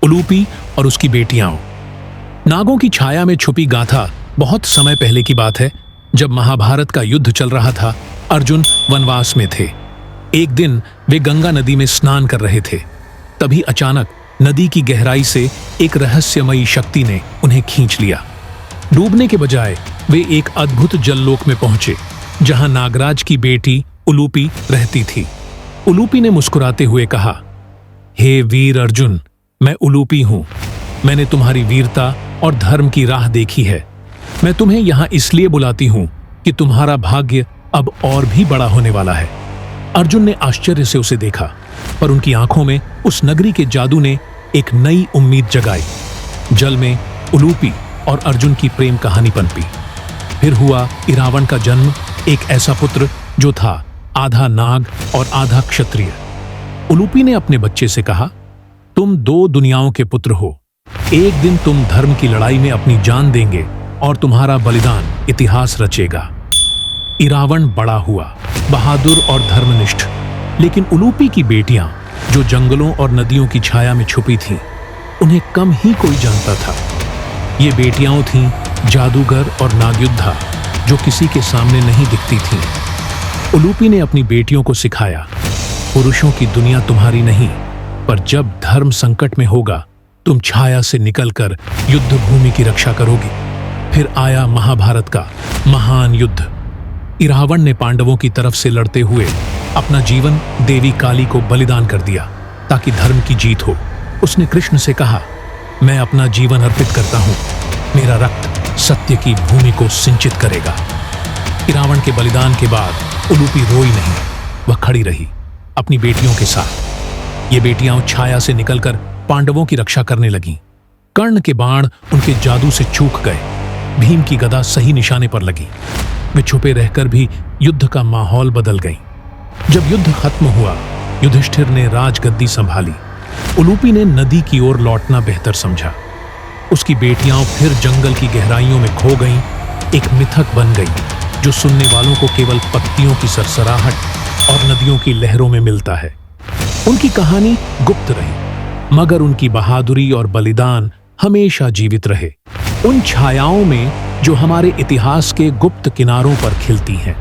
उलूपी और उसकी बेटियां। नागों की छाया में छुपी गाथा बहुत समय पहले की बात है, जब महाभारत का युद्ध चल रहा था। अर्जुन वनवास में थे। एक दिन वे गंगा नदी में स्नान कर रहे थे। तभी अचानक नदी की गहराई से एक रहस्यमयी शक्ति ने उन्हें खींच लिया। डूबने के बजाय वे एक अद्भुत जललोक में पहुंचे, जहां नागराज की बेटी उलूपी रहती थी। उलूपी ने मुस्कुराते हुए कहा, हे वीर अर्जुन, मैं उलूपी हूं। मैंने तुम्हारी वीरता और धर्म की राह देखी है। मैं तुम्हें यहां इसलिए बुलाती हूं कि तुम्हारा भाग्य अब और भी बड़ा होने वाला है। अर्जुन ने आश्चर्य से उसे देखा, पर उनकी आंखों में उस नगरी के जादू ने एक नई उम्मीद जगाई। जल में उलूपी और अर्जुन की प्रेम कहानी पनपी। फिर हुआ इरावण का जन्म, एक ऐसा पुत्र जो था आधा नाग और आधा क्षत्रिय। उलूपी ने अपने बच्चे से कहा, तुम दो दुनियाओं के पुत्र हो। एक दिन तुम धर्म की लड़ाई में अपनी जान देंगे और तुम्हारा बलिदान इतिहास रचेगा। इरावण बड़ा हुआ, बहादुर और धर्मनिष्ठ, लेकिन उलूपी की बेटियां, जो जंगलों और नदियों की छाया में छुपी थीं, उन्हें कम ही कोई जानता था। ये बेटियां थीं जादूगर और नागयुद्धा, जो किसी के सामने नहीं दिखती थीं। उलूपी ने अपनी बेटियों को सिखाया, पुरुषों की दुनिया तुम्हारी नहीं, पर जब धर्म संकट में होगा, तुम छाया से निकलकर युद्ध भूमि की रक्षा करोगी। फिर आया महाभारत का महान युद्ध। इरावण ने पांडवों की तरफ से लड़ते हुए अपना जीवन देवी काली को बलिदान कर दिया, ताकि धर्म की जीत हो। उसने कृष्ण से कहा, मैं अपना जीवन अर्पित करता हूं। मेरा रक्त सत्य की भूमि को सिंचित करेगा। इरावण के बलिदान के बाद उलूपी रोई नहीं, वह खड़ी रही अपनी बेटियों के साथ। ये बेटियां छाया से निकलकर पांडवों की रक्षा करने लगीं। कर्ण के बाण उनके जादू से चूक गए। भीम की गदा सही निशाने पर लगी। वे छुपे रहकर भी युद्ध का माहौल बदल गई। जब युद्ध खत्म हुआ, युधिष्ठिर ने राजगद्दी संभाली। उलूपी ने नदी की ओर लौटना बेहतर समझा। उसकी बेटियां फिर जंगल की गहराइयों में खो गईं, एक मिथक बन गई जो सुनने वालों को केवल पत्तियों की सरसराहट और नदियों की लहरों में मिलता है। उनकी कहानी गुप्त रही, मगर उनकी बहादुरी और बलिदान हमेशा जीवित रहे, उन छायाओं में जो हमारे इतिहास के गुप्त किनारों पर खिलती हैं।